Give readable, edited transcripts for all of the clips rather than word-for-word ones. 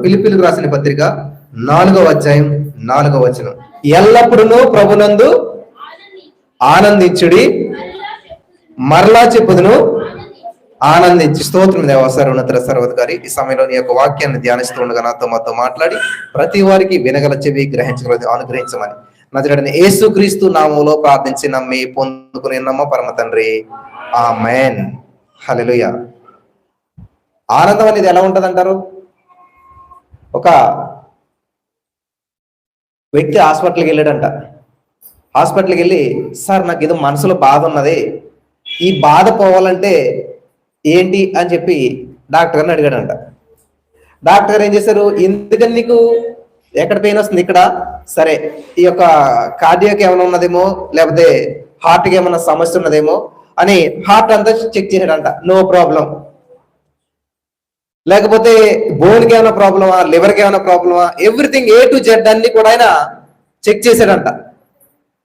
ఫిలిప్పీయులకు రాసిన పత్రిక 4వ అధ్యాయం 4వ వచనం. ఎల్లప్పుడూ ప్రభునందు ఆనందించుడి, మరలా చెప్పుదును ఆనందించి. స్తోత్రం దేవా సర్వోన్నత సర్వాధికారి. ఈ సమయంలో నీ యొక్క వాక్యాన్ని ధ్యానిస్తూ ఉండగా మాతో మాట్లాడి ప్రతి వారికి వినగల చెవి, గ్రహించగలది అనుగ్రహించమని నజరేయుడైన యేసుక్రీస్తు నామములో ప్రార్థించి నమ్మి పొందుకుని నమ్మ పరమ తండ్రి, ఆమేన్. హల్లెలూయా. ఆనందం అనేది ఎలా ఉంటది అంటారు? ఒక వ్యక్తి హాస్పిటల్కి వెళ్ళాడంట. హాస్పిటల్కి వెళ్ళి, సార్ నాకు ఏదో మనసులో బాధ ఉన్నది, ఈ బాధ పోవాలంటే ఏంటి అని చెప్పి డాక్టర్ గారిని అడిగాడంట. డాక్టర్ గారు ఏం చేశారు, ఎందుకని నీకు ఎక్కడ పెయిన్ వస్తుంది? ఇక్కడ. సరే, ఈ యొక్క కార్డియాక్ ఏమైనా ఉన్నదేమో, లేకపోతే హార్ట్కి ఏమైనా సమస్య ఉన్నదేమో అని హార్ట్ అంతా చెక్ చేశాడంట. No problem. లేకపోతే బోన్కి ఏమైనా ప్రాబ్లమా, లివర్కి ఏమైనా ప్రాబ్లమా, ఎవ్రీథింగ్ A to Z అన్ని కూడా ఆయన చెక్ చేశాడంట.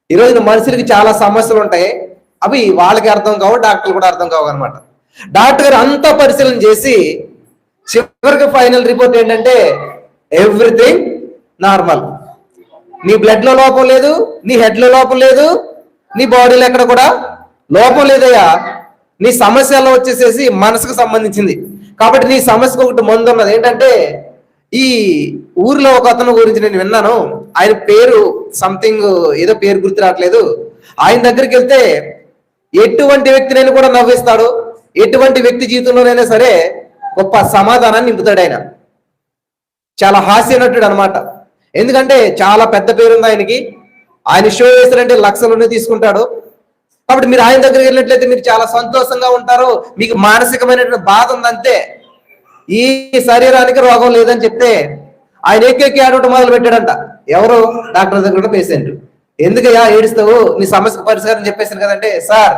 ఈరోజు మనుషులకి చాలా సమస్యలు ఉంటాయి, అవి వాళ్ళకి అర్థం కావు, డాక్టర్లు కూడా అర్థం కావు అనమాట. డాక్టర్ గారు అంతా పరిశీలన చేసి చివరికి ఫైనల్ రిపోర్ట్ ఏంటంటే ఎవ్రీథింగ్ నార్మల్. నీ బ్లడ్ లో లోపం లేదు, నీ హెడ్ లో లోపం లేదు, నీ బాడీలో ఎక్కడ కూడా లోపం లేదయ్యా. నీ సమస్యలో వచ్చేసేసి మనసుకు సంబంధించింది. కాబట్టి నీ సమస్యకు ఒకటి మందు ఉన్నది. ఏంటంటే, ఈ ఊర్లో ఒక అతను గురించి నేను విన్నాను, ఆయన పేరు సంథింగ్ ఏదో పేరు గుర్తు రావట్లేదు. ఆయన దగ్గరికి వెళ్తే ఎటువంటి వ్యక్తినైనా కూడా నవ్విస్తాడు, ఎటువంటి వ్యక్తి జీవితంలోనైనా సరే గొప్ప సమాధానాన్ని నింపుతాడు. ఆయన చాలా హాస్య నటుడు అనమాట. ఎందుకంటే చాలా పెద్ద పేరుంది ఆయనకి. ఆయన షో వేసారంటే లక్షలను తీసుకుంటాడు. కాబట్టి మీరు ఆయన దగ్గరికి వెళ్ళినట్లయితే మీరు చాలా సంతోషంగా ఉంటారు. మీకు మానసికమైనటువంటి బాధ ఉందంతే, ఈ శరీరానికి రోగం లేదని చెప్తే ఆయన ఎక్కి ఆడటం మొదలు పెట్టాడంట. ఎవరు? డాక్టర్ దగ్గర పేషెంట్. ఎందుకయ్యా ఏడుస్తావు, నీ సమస్యకు పరిష్కారం చెప్పేసాను కదంటే, సార్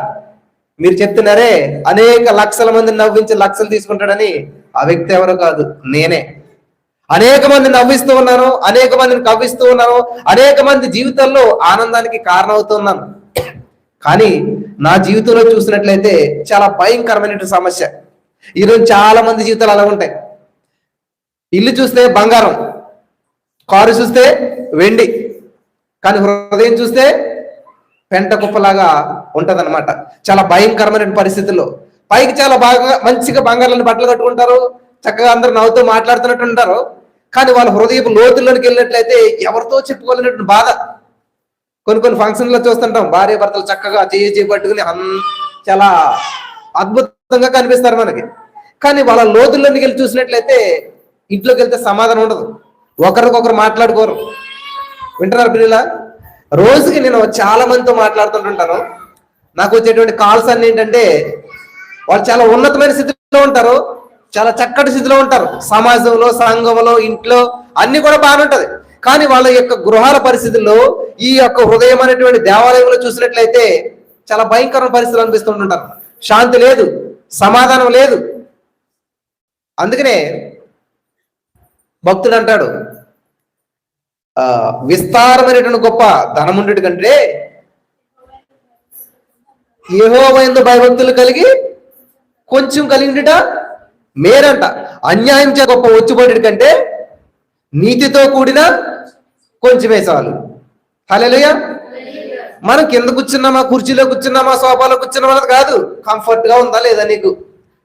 మీరు చెప్తున్నారే అనేక లక్షల మందిని నవ్వించి లక్షలు తీసుకుంటాడని, ఆ వ్యక్తి ఎవరో కాదు, నేనే. అనేక మంది నవ్విస్తూ ఉన్నాను, అనేక మందిని కవ్విస్తూ ఉన్నాను, అనేక మంది జీవితాల్లో ఆనందానికి కారణమవుతున్నాను. కానీ నా జీవితంలో చూసినట్లయితే చాలా భయంకరమైనటువంటి సమస్య. ఈరోజు చాలా మంది జీవితాలు అలా ఉంటాయి. ఇల్లు చూస్తే బంగారం, కారు చూస్తే వెండి, కానీ హృదయం చూస్తే పెంట కుప్పలాగా ఉంటదన్నమాట. చాలా భయంకరమైన పరిస్థితుల్లో పైకి చాలా బాగా మంచిగా బంగారాన్ని బట్టలు కట్టుకుంటారు, చక్కగా అందరూ నవ్వుతూ మాట్లాడుతున్నట్టు ఉంటారు. కానీ వాళ్ళ హృదయపు లోతుల్లోకి వెళ్ళినట్లయితే ఎవరితో చెప్పుకోలేనటువంటి బాధ. కొన్ని ఫంక్షన్లో చూస్తుంటాం, భార్య భర్తలు చక్కగా చేయి పట్టుకుని చాలా అద్భుతంగా కనిపిస్తారు మనకి. కానీ వాళ్ళ లోతుల్లోకి వెళ్ళి చూసినట్లయితే ఇంట్లోకి వెళ్తే సమాధానం ఉండదు, ఒకరికొకరు మాట్లాడుకోరు. వింటున్నారు పిల్లల? రోజుకి నేను చాలా మందితో మాట్లాడుతుంటుంటాను. నాకు వచ్చేటువంటి కాల్స్ అన్ని ఏంటంటే, వాళ్ళు చాలా ఉన్నతమైన స్థితిలో ఉంటారు, చాలా చక్కటి స్థితిలో ఉంటారు, సమాజంలో, సంఘంలో, ఇంట్లో అన్ని కూడా బాగానే ఉంటది. కానీ వాళ్ళ యొక్క గృహాల పరిస్థితుల్లో, ఈ యొక్క హృదయం అనేటువంటి దేవాలయంలో చూసినట్లయితే చాలా భయంకరమైన పరిస్థితులు అనిపిస్తుంటుంటారు. శాంతి లేదు, సమాధానం లేదు. అందుకనే భక్తుడు అంటాడు, విస్తారమైనటువంటి గొప్ప ధనముండుటి కంటే యెహోవా యందు భయభక్తులు కలిగి కొంచెం కలిగినట మేరంట. అన్యాయం చే గొప్ప వచ్చుబడి కంటే నీతితో కూడిన కొంచెమే చాలు. హల్లెలూయా. మనం కింద కూర్చున్నామా, కుర్చీలో కూర్చున్నామా, సోఫాలో కూర్చున్నామా అన్నది కాదు, కంఫర్ట్ గా ఉందా లేదా, నీకు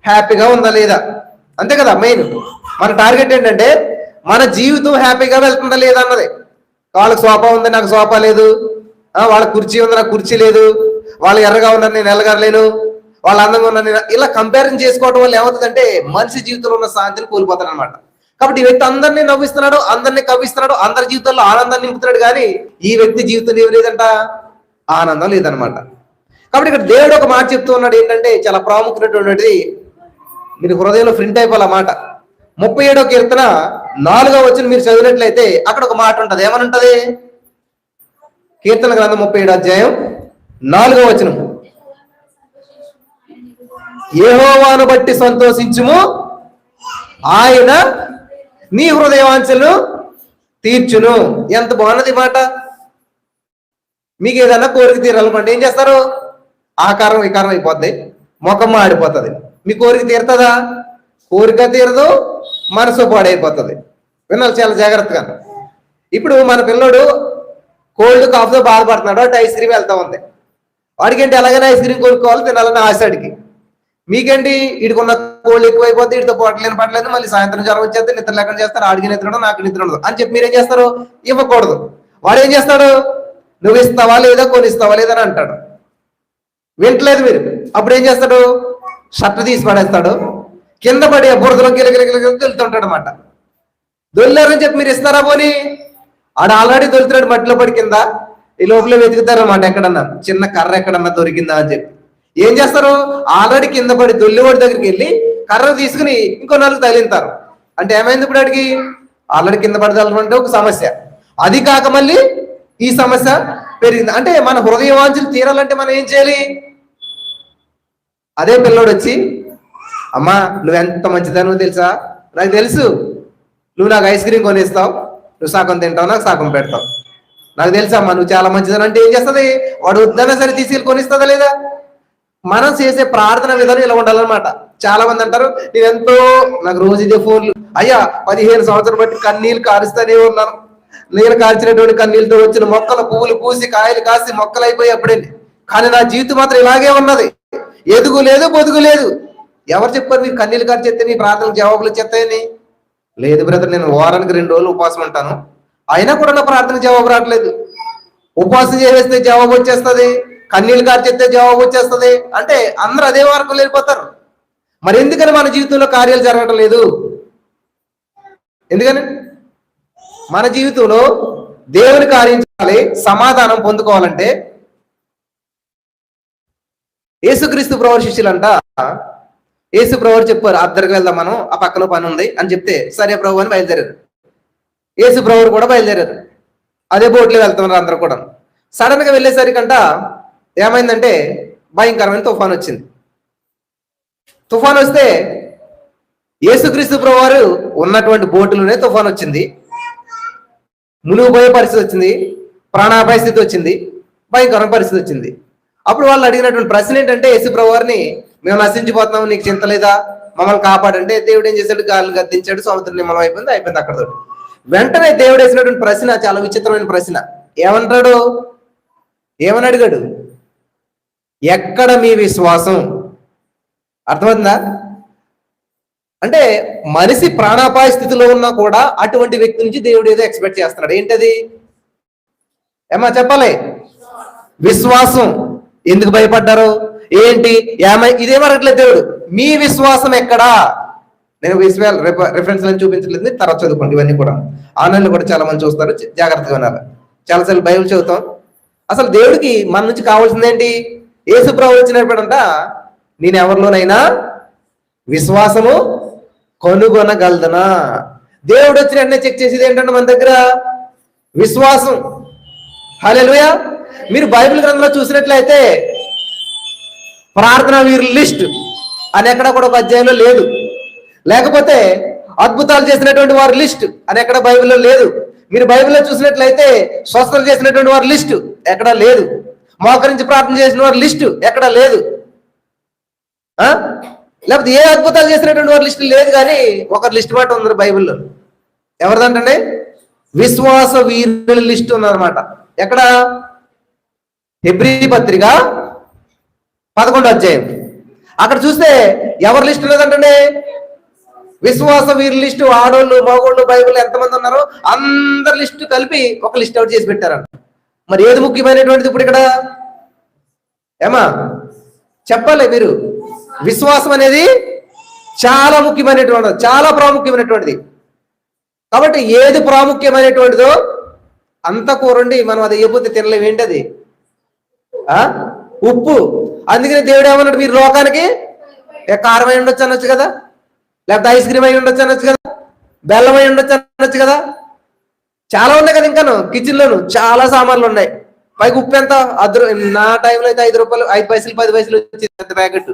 హ్యాపీగా ఉందా లేదా, అంతే కదా మెయిన్. మన టార్గెట్ ఏంటంటే మన జీవితం హ్యాపీగా వెళ్తుందా లేదా అన్నది. వాళ్ళకి సోఫా ఉంది, నాకు సోఫా లేదు, వాళ్ళకి కుర్చీ ఉంది, నాకు కుర్చీ లేదు, వాళ్ళు ఎర్రగా ఉన్నారు, నేను ఎల్లగరలేను, వాళ్ళు అందంగా ఉన్నారు, నేను ఇలా కంపారిజన్ చేసుకోవడం వల్ల ఏమవుతుందంటే మనిషి జీవితంలో ఉన్న శాంతిని కోల్పోతాడు అనమాట. కాబట్టి ఈ వ్యక్తి అందరినీ నవ్విస్తున్నాడు, అందరినీ కవ్విస్తున్నాడు, అందరి జీవితంలో ఆనందాన్ని నింపుతున్నాడు, కానీ ఈ వ్యక్తి జీవితం ఏమి లేదంట, ఆనందం లేదనమాట. కాబట్టి ఇక్కడ దేవుడు ఒక మాట చెప్తూ ఉన్నాడు, ఏంటంటే చాలా ప్రాముఖ్యమైనటువంటిది, మీరు హృదయంలో ప్రింట్ అయిపోవాలి మాట. 37వ కీర్తన 4వ వచనం మీరు చదివినట్లయితే అక్కడ ఒక మాట ఉంటది. ఏమని ఉంటది? కీర్తన గ్రంథం 37వ అధ్యాయం 4వ వచనం, యెహోవాను బట్టి సంతోషించుము, ఆయన నీ హృదయవాంఛలను తీర్చును. ఎంత బాగున్నది మాట. మీకు ఏదన్నా కోరిక తీరాలనుకోండి, ఏం చేస్తారు? ఆకారం వికారం అయిపోద్ది, ముఖం ఆడిపోతుంది. మీ కోరిక తీరుతుందా? కోరిక తీరదు, మనసు పాడైపోతుంది. వినాలి చాలా జాగ్రత్తగా. ఇప్పుడు మన పిల్లోడు కోల్డ్ కాఫ్తో బాధపడుతున్నాడు, అటు ఐస్ క్రీమ్ వెళ్తా ఉంది. వాడికేంటి ఎలాగైనా ఐస్ క్రీమ్ కొనుక్కోవాలి, తినాలని ఆశ అడిగి. మీకేంటి వీడికున్న కోల్డ్ ఎక్కువైపోతే వీటితో పోవట్లేని పడలేదు, మళ్ళీ సాయంత్రం జ్వరం వచ్చేస్తే నిద్ర లేకుండా చేస్తారు, ఆడికి నిద్ర ఉండదు, నాకు నిద్ర ఉండదు అని చెప్పి మీరేం చేస్తారు? ఇవ్వకూడదు. వాడు ఏం చేస్తాడు? నువ్వు ఇస్తావా లేదా, కొనిస్తావా లేదా అని అంటాడు. వింటలేదు మీరు. అప్పుడు ఏం చేస్తాడు? షర్ట్ తీసి పడేస్తాడు, కింద పడి బురదలో వెళ్తుంటాడు అనమాట. దొల్లారని చెప్పి మీరు ఇస్తారా? పోనీ ఆడు ఆల్రెడీ దొలుతున్నాడు మట్టిలో పడి కింద. ఈ లోపల వెతుకుతారన్నమాట, ఎక్కడన్నా చిన్న కర్ర ఎక్కడన్నా దొరికిందా అని చెప్పి. ఏం చేస్తారు? ఆల్రెడీ కింద పడి దొల్లివాడి దగ్గరికి వెళ్ళి కర్ర తీసుకుని ఇంకో నాలుగు తగిలింతారు. అంటే ఏమైంది ఇప్పుడు అడిగి? ఆల్రెడీ కింద పడి తగలమంటే ఒక సమస్య, అది కాక మళ్ళీ ఈ సమస్య పెరిగింది. అంటే మన హృదయ వాంఛలు తీరాలంటే మనం ఏం చేయాలి? అదే పిల్లోడు వచ్చి, అమ్మా నువ్వెంత మంచిదానో తెలుసా, నాకు తెలుసు, నువ్వు నాకు ఐస్ క్రీమ్ కొనిస్తావు, నువ్వు సగం తింటావు, నాకు సగం పెడతావు, నాకు తెలుసమ్మా నువ్వు చాలా మంచిదని. అంటే ఏం చేస్తుంది? వాడు వద్దన్నా సరే తీసుకెళ్ళి కొనిస్తుందా లేదా? మనం చేసే ప్రార్థన విధానం ఇలా ఉండాలన్నమాట. చాలా మంది అంటారు, నేనెంతో, నాకు రోజు ఇదే ఫోన్లు, అయ్యా 15 సంవత్సరాలు బట్టి కన్నీళ్ళు కారుస్తూనే ఉన్నాను, నీళ్ళు కాల్చినటువంటి కన్నీళ్ళతో వచ్చిన మొక్కలు పువ్వులు పూసి కాయలు కాసి మొక్కలు అయిపోయి అప్పుడేంటి, కానీ నా జీవితం మాత్రం ఇలాగే ఉన్నది, ఎదుగు లేదు బొదుగు లేదు. ఎవరు చెప్పారు మీరు కన్నీళ్ళు కార్చేస్తే మీ ప్రార్థనకు జవాబులు వచ్చేస్తాయని? లేదు బ్రదర్, నేను వారానికి 2 రోజులు ఉపవాసం ఉంటాను, అయినా కూడా నా ప్రార్థనకు జవాబు రావట్లేదు. ఉపవాసం చేసేస్తే జవాబు వచ్చేస్తుంది, కన్నీళ్ళు కార్చేస్తే జవాబు వచ్చేస్తుంది అంటే అందరూ అదే మార్గంలో వెళ్ళిపోతారు. మరి ఎందుకని మన జీవితంలో కార్యాలు జరగటం లేదు? ఎందుకని? మన జీవితంలో దేవుని కార్యం చేయాలి, సమాధానం పొందుకోవాలంటే యేసుక్రీస్తు ప్రభువు శిష్యులంట, యేసు ప్రభువు చెప్పారు అద్దరికి వెళ్దాం మనం, ఆ పక్కన పని ఉంది అని చెప్తే సరే ప్రభు అని బయలుదేరారు. యేసు ప్రభువు కూడా బయలుదేరారు, అదే బోట్లో వెళ్తున్నారు అందరూ కూడా. సడన్ గా వెళ్ళేసరికంట ఏమైందంటే భయంకరమైన తుఫాన్ వచ్చింది. తుఫాన్ వస్తే యేసుక్రీస్తు ప్రభువారు ఉన్నటువంటి బోటులోనే తుఫాన్ వచ్చింది, మునిగిపోయే పరిస్థితి వచ్చింది, ప్రాణాపాయ స్థితి వచ్చింది, భయంకరమైన పరిస్థితి వచ్చింది. అప్పుడు వాళ్ళు అడిగినటువంటి ప్రశ్న ఏంటంటే, యేసు ప్రభువారిని మేము నశించిపోతున్నాము, నీకు చింత లేదా, మమ్మల్ని కాపాడంటే దేవుడు ఏం చేశాడు? గాలిని గద్దించాడు, సముద్రం నిమ్మలం అయిపోయింది అక్కడతో. వెంటనే దేవుడు వేసినటువంటి ప్రశ్న చాలా విచిత్రమైన ప్రశ్న. ఏమంటాడు? ఏమని అడిగాడు? ఎక్కడ మీ విశ్వాసం? అర్థమవుతుందా? అంటే మనిషి ప్రాణాపాయ స్థితిలో ఉన్నా కూడా అటువంటి వ్యక్తి నుంచి దేవుడు ఏదో ఎక్స్పెక్ట్ చేస్తున్నాడు. ఏంటది? ఏమా చెప్పాలి? విశ్వాసం. ఎందుకు భయపడ్డారు? ఏంటి? ఇదేమనట్లేదు దేవుడు. మీ విశ్వాసం ఎక్కడా? నేను రిఫరెన్స్ లను చూపించలేదు, తర్వాత చదువుకోండి. ఇవన్నీ కూడా ఆన్లైన్లో కూడా చాలా మంది చూస్తారు, జాగ్రత్తగా ఉన్నారు. చాలాసార్లు బైబిల్ చదువుతాం. అసలు దేవుడికి మన నుంచి కావాల్సింది ఏంటి? యేసు ప్రభువు వచ్చినప్పుడంట, నేను ఎవరిలోనైనా విశ్వాసము కనుగొనగలదనా? దేవుడు వచ్చిన వెంటనే చెక్ చేసేది ఏంటంటే మన దగ్గర విశ్వాసం. హల్లెలూయా. మీరు బైబిల్ గ్రంథంలో చూసినట్లయితే ప్రార్థన వీరుల లిస్ట్ అని ఎక్కడ కూడా ఒక అధ్యాయంలో లేదు, లేకపోతే అద్భుతాలు చేసినటువంటి వారి లిస్ట్ అని ఎక్కడ బైబిల్లో లేదు. మీరు బైబిల్లో చూసినట్లయితే స్వస్థతలు చేసినటువంటి వారి లిస్టు ఎక్కడా లేదు, మోకరించి ప్రార్థన చేసిన వారి లిస్టు ఎక్కడా లేదు, లేకపోతే ఏ అద్భుతాలు చేసినటువంటి వారి లిస్టు లేదు. కానీ ఒకరి లిస్ట్ మాట ఉంది బైబిల్లో. ఎవరిదంటే విశ్వాస వీరుల లిస్ట్ ఉందన్నమాట. ఎక్కడ? హెబ్రీ పత్రిక 11వ అధ్యాయం. అక్కడ చూస్తే ఎవరి లిస్టు లేదంటే విశ్వాస వీరుల లిస్టు, ఆడోళ్ళు మగోళ్ళు బైబిల్ ఎంతమంది ఉన్నారో అందరి లిస్టు కలిపి ఒక లిస్ట్ అవుట్ చేసి పెట్టారంట. మరి ఏది ముఖ్యమైనటువంటిది ఇప్పుడు ఇక్కడ? ఏమా చెప్పాలి మీరు? విశ్వాసం అనేది చాలా ముఖ్యమైనటువంటిది, చాలా ప్రాముఖ్యమైనటువంటిది. కాబట్టి ఏది ప్రాముఖ్యమైనటువంటిదో అంత కూరండి మనం అది ఇవ్వకపోతే తినలేము. ఏంటది? ఉప్పు. అందుకని దేవుడు ఏమన్నాడు? మీరు లోకానికి కారం అయి ఉండొచ్చు అనొచ్చు కదా, లేకపోతే ఐస్ క్రీమ్ అయి ఉండొచ్చు అనొచ్చు కదా, బెల్లం అయి ఉండొచ్చు అనొచ్చు కదా. చాలా ఉన్నాయి కదా, ఇంకాను కిచెన్ లోను చాలా సామాన్లు ఉన్నాయి. పైకి ఉప్పు ఎంత? నా టైంలో అయితే 5 రూపాయలు, 5 పైసలు 10 పైసలు వచ్చింది ఎంత ప్యాకెట్.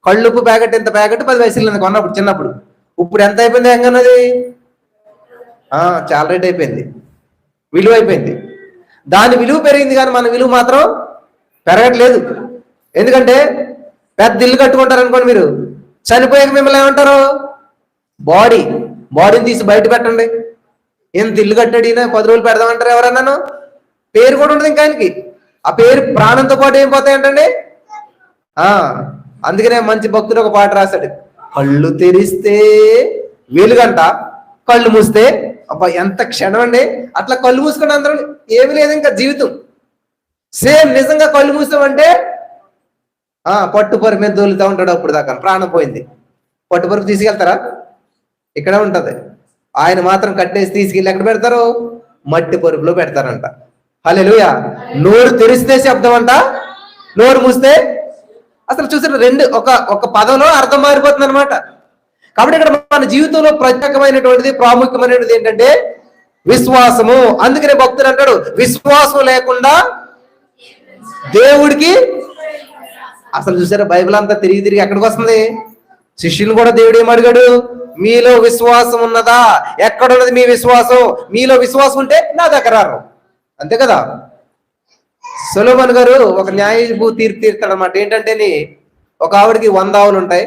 కళ్ళుప్పు ప్యాకెట్ ఎంత ప్యాకెట్? 10 పైసలు కొన్నప్పుడు చిన్నప్పుడు. ఇప్పుడు ఎంత అయిపోయింది? ఎంగన్నది చాలా రేట్ అయిపోయింది, విలువ అయిపోయింది. దాని విలువ పెరిగింది కానీ మన విలువ మాత్రం పెరగట్లేదు. ఎందుకంటే పెద్ద ఇల్లు కట్టుకుంటారు అనుకోండి, మీరు చనిపోయాక మిమ్మల్ని ఏమంటారు? బాడీని తీసి బయట పెట్టండి, ఎంత ఇల్లు కట్టాడు ఈయన, 10 రోజులు పెడదామంటారు ఎవరన్నాను? పేరు కూడా ఉండదు ఇంకా ఆయనకి. ఆ పేరు ప్రాణంతో పాటు ఏం పోతాయంటండి. అందుకనే మంచి భక్తుడు ఒక పాట రాశాడు, కళ్ళు తెరిస్తే వెలుగంట, కళ్ళు మూస్తే అబ్బా ఎంత క్షణం అండి. అట్లా కళ్ళు మూసుకుని అందరూ ఏమి లేదు ఇంకా జీవితం. సేమ్ నిజంగా కళ్ళు మూసామంటే పట్టుపరుపు మీద దొలుతూ ఉంటాడు. అప్పుడు దాకా ప్రాణం పోయింది. పట్టుపరుపు తీసుకెళ్తారా? ఇక్కడ ఉంటది. ఆయన మాత్రం కట్టేసి తీసుకెళ్ళి ఎక్కడ పెడతారు? మట్టి పరుపులో పెడతారంట. హల్లెలూయా. నోరు తెరిస్తే శబ్దం అంట, నోరు మూస్తే అసలు చూసిన రెండు ఒక పదంలో అర్థం మారిపోతుంది అనమాట. కాబట్టి ఇక్కడ మన జీవితంలో ప్రత్యేకమైనటువంటిది, ప్రాముఖ్యమైనటువంటిది ఏంటంటే విశ్వాసము. అందుకనే భక్తుడు అంటాడు, విశ్వాసం లేకుండా దేవుడికి. అసలు చూసారా, బైబిల్ అంతా తిరిగి తిరిగి ఎక్కడికి వస్తుంది? శిష్యులు కూడా దేవుడు ఏమడిగాడు? మీలో విశ్వాసం ఉన్నదా? ఎక్కడున్నది మీ విశ్వాసం? మీలో విశ్వాసం ఉంటే నా దగ్గర రారు. అంతే కదా. సొలొమోను గారు ఒక న్యాయపు తీర్పు తీర్తాడు అనమాట. ఏంటంటే ఒక ఆవిడకి 100 ఆవులు ఉంటాయి,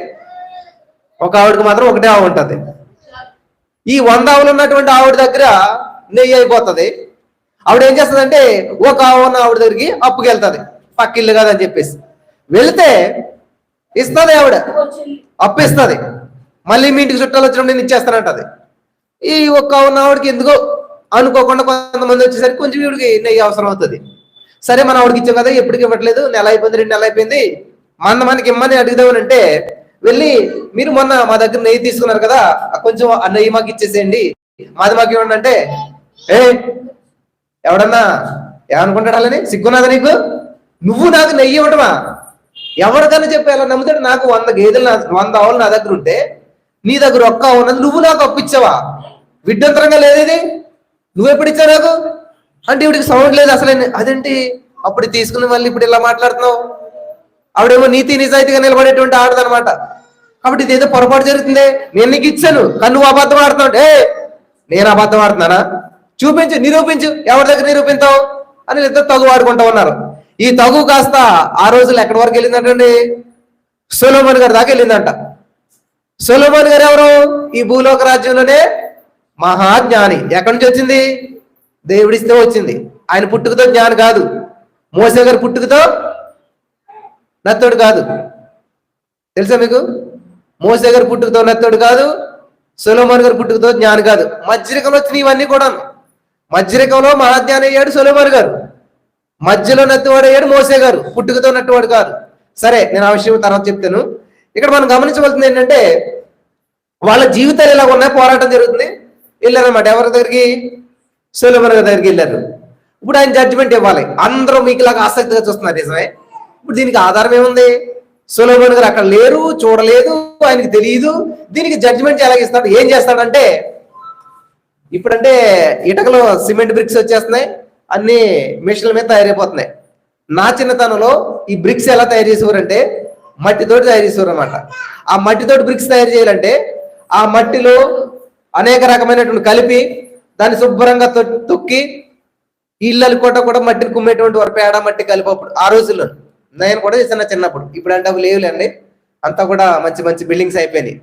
ఒక ఆవిడకి మాత్రం 1 ఆవు ఉంటుంది. ఈ 100 ఆవులు ఉన్నటువంటి ఆవిడ దగ్గర నెయ్యి అయిపోతుంది. ఆవిడ ఏం చేస్తుందంటే ఒక ఆవు ఉన్న ఆవిడ దగ్గరికి అప్పుకి వెళ్తుంది, పక్కిల్లు కాదని చెప్పేసి. వెళితే ఇస్తుంది, ఆవిడ అప్పు ఇస్తుంది. మళ్ళీ మీ ఇంటికి చుట్టాలు వచ్చినప్పుడు నేను ఇచ్చేస్తానంటది. ఈ ఒక్క ఉన్న ఆవిడకి ఎందుకో అనుకోకుండా కొంతమంది వచ్చేసరికి కొంచెం ఈవిడికి నెయ్యి అవసరం అవుతుంది. సరే మన ఆవిడకి ఇచ్చాం కదా, ఎప్పటికి ఇవ్వట్లేదు, నెల అయిపోయింది, 2 నెలలు అయిపోయింది, మనకి ఇమ్మని అడుగుదామనంటే వెళ్ళి, మీరు మొన్న మా దగ్గర నెయ్యి తీసుకున్నారు కదా, కొంచెం ఆ నెయ్యి మాకు ఇచ్చేసేయండి, మాది మాకు ఇవ్వండి అంటే, ఎవడన్నా ఏమనుకుంటాడాలని? సిగ్గున్నదా నీకు? నువ్వు నాకు నెయ్యి ఇవ్వటమా? ఎవరికైనా చెప్పి అలా నమ్ముతాడు? నాకు 100 గేదెలు 100 ఆవులు నా దగ్గర ఉంటే నీ దగ్గర ఒక్క ఉన్నది, నువ్వు నాకు అప్పిచ్చావా? విడ్డంతరంగా లేదు ఇది, నువ్వెప్పుడు ఇచ్చావు నాకు అంటే ఇవిడికి సౌండ్ లేదు అసలు. అదేంటి అప్పుడు తీసుకుని మళ్ళీ ఇప్పుడు ఇలా మాట్లాడుతున్నావు? ఆవిడేమో నీతి నిజాయితీగా నిలబడేటువంటి ఆడదనమాట. కాబట్టి ఇది ఏదో పొరపాటు జరుగుతుంది. నేను నీకు ఇచ్చాను కానీ నువ్వు అబద్ధం ఆడుతున్నావు. నేను అబద్ధం ఆడుతున్నానా? చూపించు, నిరూపించు, ఎవరి దగ్గర నిరూపిస్తావు అని ఇద్దరు తగు వాడుకుంటా ఉన్నారు. ఈ తగు కాస్త ఆ రోజులు ఎక్కడి వరకు వెళ్ళిందంటండి? సొలొమోను గారి దాకా వెళ్ళిందంట. సొలొమోను గారు ఎవరు? ఈ భూలోక రాజ్యంలోనే మహాజ్ఞాని. ఎక్కడి నుంచి వచ్చింది? దేవుడిస్తే వచ్చింది. ఆయన పుట్టుకతో జ్ఞాని కాదు. మోసే గారి పుట్టుకతో నత్తోడు కాదు. తెలుసా మీకు? మోసే గారి పుట్టుకతో నత్తోడు కాదు, సొలొమోను గారి పుట్టుకతో జ్ఞాని కాదు. మధ్యరకంలో వచ్చినాయి ఇవన్నీ కూడా. మధ్యరకంలో మహాజ్ఞాని అయ్యాడు సొలొమోను గారు, మధ్యలో నత్తివాడు అయ్యాడు మోసే గారు, పుట్టుకతో నట్టువాడు కాదు. సరే, నేను ఆ విషయం తర్వాత చెప్తాను. ఇక్కడ మనం గమనించవలసింది ఏంటంటే వాళ్ళ జీవితాలు ఎలా ఉన్నాయి, పోరాటం జరుగుతుంది. వెళ్ళారన్నమాట. ఎవరి దగ్గరికి? సొలొమోను గారి దగ్గరికి వెళ్ళారు. ఇప్పుడు ఆయన జడ్జిమెంట్ ఇవ్వాలి. అందరూ మీకు ఇలాగా ఆసక్తిగా చూస్తున్నారు, నిజమే. ఇప్పుడు దీనికి ఆధారం ఏముంది? సొలొమోను గారు అక్కడ లేరు, చూడలేదు, ఆయనకి తెలియదు. దీనికి జడ్జిమెంట్ ఎలాగిస్తాడు? ఏం చేస్తాడంటే, ఇప్పుడంటే ఇటకలో సిమెంట్ బ్రిక్స్ వచ్చేస్తున్నాయి, అన్ని మిషన్ల మీద తయారైపోతున్నాయి. నా చిన్నతనంలో ఈ బ్రిక్స్ ఎలా తయారు చేసేవారంటే మట్టితోటి తయారు చేసేవారు అనమాట. ఆ మట్టితోటి బ్రిక్స్ తయారు చేయాలంటే ఆ మట్టిలో అనేక రకమైనటువంటి కలిపి దాన్ని శుభ్రంగా తొక్కి ఇళ్ళలు కూడా మట్టిని కుమ్మేటువంటి వారు, పేడ మట్టి కలిపి. అప్పుడు ఆ రోజుల్లో నేను కూడా చేసిన చిన్నప్పుడు. ఇప్పుడు అంటే అవి లేవులేండి, అంతా కూడా మంచి మంచి బిల్డింగ్స్ అయిపోయినాయి.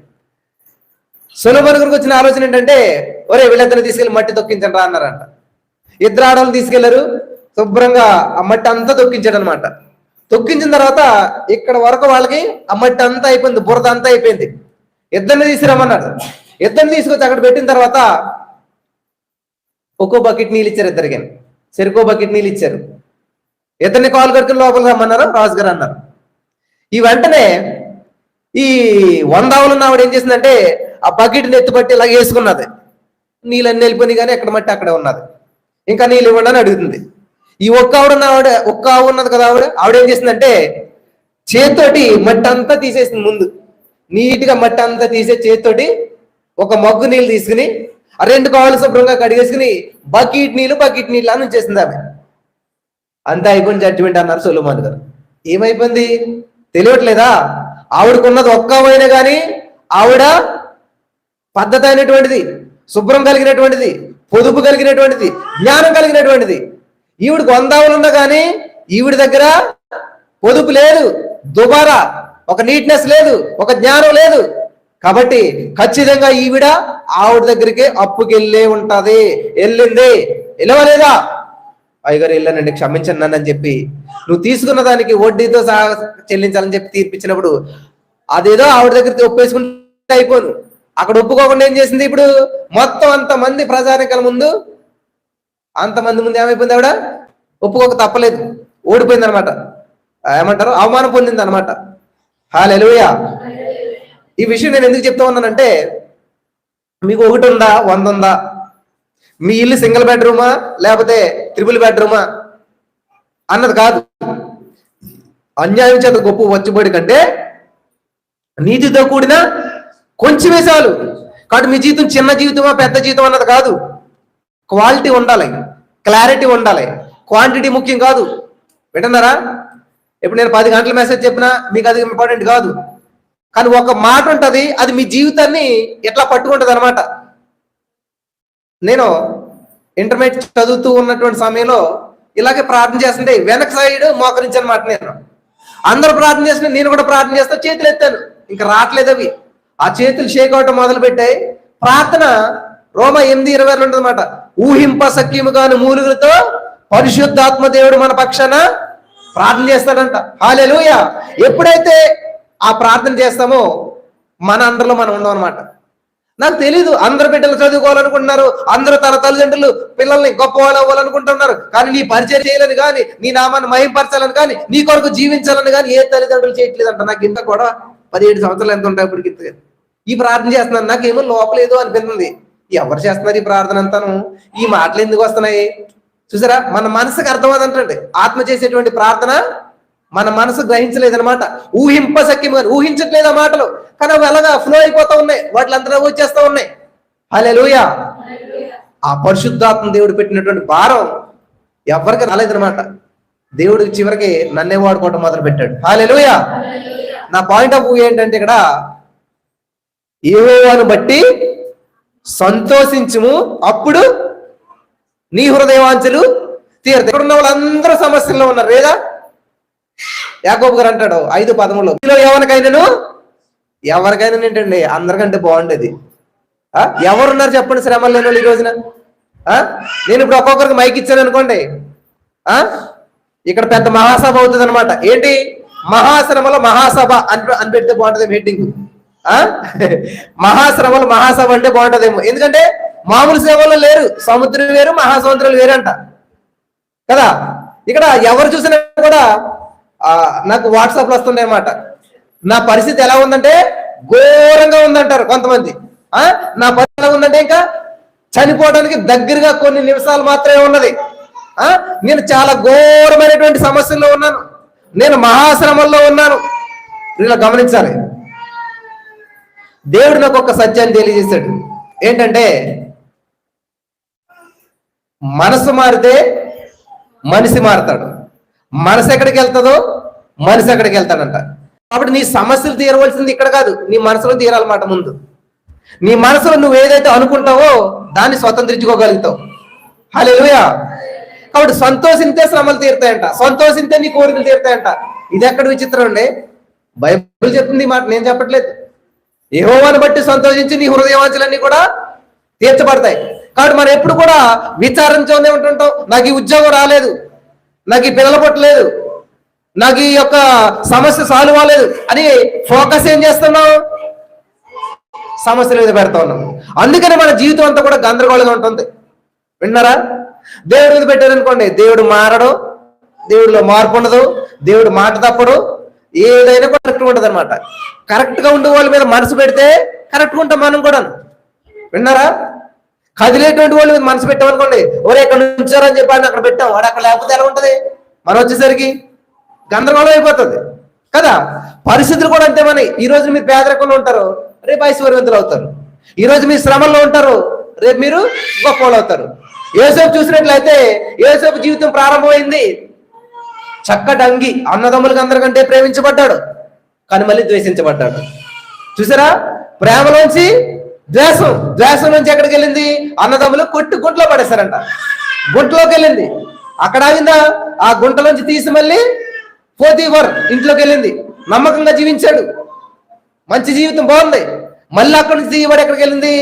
సొలొమోను గారికి వచ్చిన ఆలోచన ఏంటంటే, ఒరే వీళ్ళిద్దరిని తీసుకెళ్ళి మట్టి తొక్కించండి రా అన్నారంట. 2 ఆడవాళ్ళు తీసుకెళ్లారు, శుభ్రంగా ఆ మట్టి అంతా తొక్కించాడు అనమాట. తొక్కించిన తర్వాత ఇక్కడ వరకు వాళ్ళకి ఆ మట్టి అంతా అయిపోయింది, బురద అంతా అయిపోయింది. ఇద్దరిని తీసుకురమ్మన్నాడు. ఇద్దరిని తీసుకొచ్చి అక్కడ పెట్టిన తర్వాత ఒక్కో బకెట్ నీళ్ళు ఇచ్చారు. ఇద్దరికి సరికో బకెట్ నీళ్ళు ఇచ్చారు. ఇద్దరిని కాలు కట్టుకుని లోపలికి రమ్మన్నారు. రాజుగారు అన్నారు. ఈ వెంటనే ఈ 100 ఆవులు ఉన్న ఆవిడ ఏం చేసిందంటే ఆ బకెట్ని ఎత్తుపట్టి ఇలా వేసుకున్నది. నీళ్ళన్నీ వెళ్ళిపోయినాయి, కానీ ఎక్కడ మట్టి అక్కడే ఉన్నది. ఇంకా నీళ్ళు ఇవ్వండి అని అడుగుతుంది. ఈ ఒక్క ఆవు ఉన్నది కదా, ఆవిడ ఏం చేసిందంటే చేతితోటి మట్టి అంతా తీసేసింది. ముందు నీట్గా మట్టి అంతా తీసే చేతితోటి ఒక మగ్గు నీళ్ళు తీసుకుని ఆ 2 కాళ్ళు శుభ్రంగా కడిగేసుకుని బకెట్ నీళ్ళు అని ఉంచేసింది ఆమె. అంతా అయిపోయిన జడ్జిమెంట్ అన్నారు సొలొమోను గారు. ఏమైపోయింది తెలియట్లేదా? ఆవిడకున్నది ఒక్కవైనా కానీ ఆవిడ పద్ధతి అయినటువంటిది, శుభ్రం కలిగినటువంటిది, పొదుపు కలిగినటువంటిది, జ్ఞానం కలిగినటువంటిది. ఈవిడికి 100 ఆవులు ఉన్నా కానీ ఈవిడ దగ్గర పొదుపు లేదు, దుబారా, ఒక నీట్నెస్ లేదు, ఒక జ్ఞానం లేదు. కాబట్టి ఖచ్చితంగా ఈవిడ ఆవిడ దగ్గరికి అప్పుకి వెళ్ళింది. వెళ్ళవలేదా? అయ్యగారు వెళ్ళానండి, క్షమించండి నన్ను అని చెప్పి నువ్వు తీసుకున్న దానికి వడ్డీతో సహా చెల్లించాలని చెప్పి తీర్పిచ్చినప్పుడు అదేదో ఆవిడ దగ్గర ఒప్పేసుకుంటే అయిపోను. అక్కడ ఒప్పుకోకుండా ఏం చేసింది? ఇప్పుడు మొత్తం అంతమంది ప్రజానికల ముందు, అంతమంది ముందు ఏమైపోయింది? ఆవిడ ఒప్పుకోక తప్పలేదు, ఓడిపోయింది అనమాట. ఏమంటారు? అవమానం పొందింది అనమాట. హల్లెలూయా. ఈ విషయం నేను ఎందుకు చెప్తా ఉన్నానంటే, మీకు 1 ఉందా 100 ఉందా? మీ ఇల్లు సింగిల్ బెడ్రూమా లేకపోతే ట్రిపుల్ బెడ్రూమా అన్నది కాదు. అన్యాయం చేత గొప్ప వచ్చబడి కంటే నీతితో కూడిన కొంచెం వేసాలు. కాబట్టి మీ జీవితం చిన్న జీవితమా పెద్ద జీవితం అన్నది కాదు. క్వాలిటీ ఉండాలి, క్లారిటీ ఉండాలి, క్వాంటిటీ ముఖ్యం కాదు. వింటున్నారా? ఇప్పుడు నేను 10 గంటల మెసేజ్ చెప్పినా మీకు అది ఇంపార్టెంట్ కాదు. కానీ ఒక మాట ఉంటుంది, అది మీ జీవితాన్ని ఎట్లా పట్టుకుంటుంది అనమాట. నేను ఇంటర్మీడియట్ చదువుతూ ఉన్నటువంటి సమయంలో ఇలాగే ప్రార్థన చేస్తుంటే వెనక సైడ్ మోకరించనమాట. నేను అందరూ ప్రార్థన చేసిన నేను కూడా ప్రార్థన చేస్తా, చేతులు ఎత్తాను, ఇంకా రావట్లేదు అవి. ఆ చేతులు షేక్ అవటం మొదలు పెట్టాయి. ప్రార్థన రోమా 8:22 ఉంటుందన్నమాట. ఊహింప సఖ్యముగాను మూలుగులతో పరిశుద్ధాత్మ దేవుడు మన పక్షాన ప్రార్థన చేస్తాడంట. హల్లెలూయా. ఎప్పుడైతే ఆ ప్రార్థన చేస్తామో మన అందరిలో మనం ఉన్నాం అనమాట. నాకు తెలీదు, అందరు బిడ్డలు చదువుకోవాలనుకుంటున్నారు, అందరూ తన తల్లిదండ్రులు పిల్లల్ని గొప్పవాళ్ళు అవ్వాలనుకుంటున్నారు. కానీ నీ పరిచయం చేయాలని కానీ, నీ నామాన్ని మహింపరచాలని కానీ, నీ కొరకు జీవించాలని కానీ ఏ తల్లిదండ్రులు చేయట్లేదంట. నాకు ఇంత కూడా 17 సంవత్సరాలు ఎంత ఉంటాయి ఇప్పటికి. ఈ ప్రార్థన చేస్తున్నాను, నాకేమో లోపలేదో అనిపిస్తుంది. ఎవరు చేస్తున్నారు ఈ ప్రార్థన అంతాను? ఈ మాటలు ఎందుకు వస్తున్నాయి? చూసారా, మన మనసుకు అర్థమవుతుంటండి. ఆత్మ చేసేటువంటి ప్రార్థన మన మనసు గ్రహించలేదనమాట. ఊహింప సఖ్యం, ఊహించట్లేదు ఆ మాటలు, కానీ అవి అలాగా ఫ్లో అయిపోతా ఉన్నాయి, వాటిలంతా వచ్చేస్తా ఉన్నాయి. హల్లెలూయా. ఆ పరిశుద్ధాత్మ దేవుడు పెట్టినటువంటి భారం ఎవరికి రాలేదనమాట. దేవుడికి చివరికి నన్నే వాడుకోవటం మొదలు పెట్టాడు. హల్లెలూయా. నా పాయింట్ ఆఫ్ వ్యూ ఏంటంటే, ఇక్కడ యెహోవాను బట్టి సంతోషించుము, అప్పుడు నీ హృదయవాంఛలు తీరుతాయి. ఇక్కడ ఉన్న వాళ్ళందరూ సమస్యల్లో ఉన్నారు లేదా? యాకోబు గారు అంటాడు 5:13 మీలో ఎవరికైనా ఏంటండి అందరికంటే బాగుండేది. ఎవరున్నారు చెప్పండి శ్రమలు లేని వాళ్ళు ఈ రోజున? నేను ఇప్పుడు ఒక్కొక్కరికి మైక్ ఇచ్చాను అనుకోండి, ఇక్కడ పెద్ద మహాసభ అవుతుంది అనమాట. ఏంటి? మహాశ్రమలో మహాసభ అని పెడితే బాగుంటుంది హెడ్డింగ్. మహాశ్రమలు మహాసభ అంటే బాగుంటుందేమో. ఎందుకంటే మామూలు సేవల్లో లేరు, సముద్రం వేరు మహాసముద్రాలు వేరు అంట కదా. ఇక్కడ ఎవరు చూసినా కూడా నాకు వాట్సాప్ లో వస్తుండే అనమాట. నా పరిస్థితి ఎలా ఉందంటే ఘోరంగా ఉందంటారు కొంతమంది. నా పరిస్థితి ఎలా ఉందంటే ఇంకా చనిపోవడానికి దగ్గరగా కొన్ని నిమిషాలు మాత్రమే ఉన్నది. నేను చాలా ఘోరమైనటువంటి సమస్యల్లో ఉన్నాను, నేను మహాశ్రమంలో ఉన్నాను. ఇలా గమనించాలి. దేవుడు నాకు ఒక సత్యాన్ని తెలియజేశాడు. ఏంటంటే, మనసు మారితే మనిషి మారుతాడు, మనసు ఎక్కడికి వెళ్తుందో మనిషి ఎక్కడికి వెళ్తాడంట. కాబట్టి నీ సమస్యలు తీరవలసింది ఇక్కడ కాదు, నీ మనసులో తీరాలన్నమాట. ముందు నీ మనసులో నువ్వు ఏదైతే అనుకుంటావో దాన్ని స్వతంత్రించుకోగలుగుతావు. హల్లెలూయా. కాబట్టి సంతోషింతే శ్రమలు తీరుతాయంట, సంతోషింతే నీ కోరికలు తీరుతాయంట. ఇది ఎక్కడ విచిత్రం అండి? బైబిల్ చెప్తుంది మాట, నేను చెప్పట్లేదు. యెహోవాను బట్టి సంతోషించి నీ హృదయవాంఛలన్నీ కూడా తీర్చబడతాయి. కాబట్టి మనం ఎప్పుడు కూడా విచారించనే ఉంటుంటాం. నాకు ఈ ఉద్యోగం రాలేదు, నాకు ఈ పిల్లల పుట్టలేదు, నాకు ఈ యొక్క సమస్య సాల్వ్ అవ్వలేదు అని ఫోకస్ ఏం చేస్తున్నాం? సమస్యల మీద పెడతా ఉన్నాం. అందుకని మన జీవితం అంతా కూడా గందరగోళంగా ఉంటుంది. విన్నారా? దేవుడి మీద పెట్టారనుకోండి, దేవుడు మారడు, దేవుడిలో మార్పు ఉండదు, దేవుడు మాట తప్పడు, ఏదైనా కూడా కరెక్ట్గా ఉంటుంది అనమాట. కరెక్ట్గా ఉండే వాళ్ళ మీద మనసు పెడితే కరెక్ట్గా ఉంటాం మనం కూడా. విన్నారా? కదిలేటువంటి వాళ్ళ మీద మనసు పెట్టామనుకోండి, ఒరే ఎక్కడ ఉంచారని చెప్పాను అక్కడ పెట్టాం, వాడు అక్కడ లేకపోతే ఎలా ఉంటుంది? మనం వచ్చేసరికి గందరగోళం అయిపోతుంది కదా. పరిస్థితులు కూడా అంతే. మన ఈ రోజు మీరు పేదరికంలో ఉంటారు, రేపు ఐశ్వర్యవంతులు అవుతారు. ఈ రోజు మీరు శ్రమల్లో ఉంటారు, రేపు మీరు గొప్పవాళ్ళు అవుతారు. యోసేపు చూసినట్లయితే యోసేపు జీవితం ప్రారంభమైంది చక్కటి అంగి, అన్నదమ్ములకు అందరికంటే ప్రేమించబడ్డాడు, కానీ మళ్ళీ ద్వేషించబడ్డాడు. చూసారా? ప్రేమలోంచి ద్వేషం, ద్వేషం నుంచి ఎక్కడికి వెళ్ళింది? అన్నదమ్ములు కొట్టి గుంటలో పడేశారంట. గుంటలోకి వెళ్ళింది. అక్కడ ఆగిందా? ఆ గుంటలోంచి తీసి మళ్ళీ పోతీఫర్ ఇంట్లోకి వెళ్ళింది. నమ్మకంగా జీవించాడు, మంచి జీవితం బాగుంది. మళ్ళీ అక్కడి నుంచి తీయబడి ఎక్కడికి వెళ్ళింది?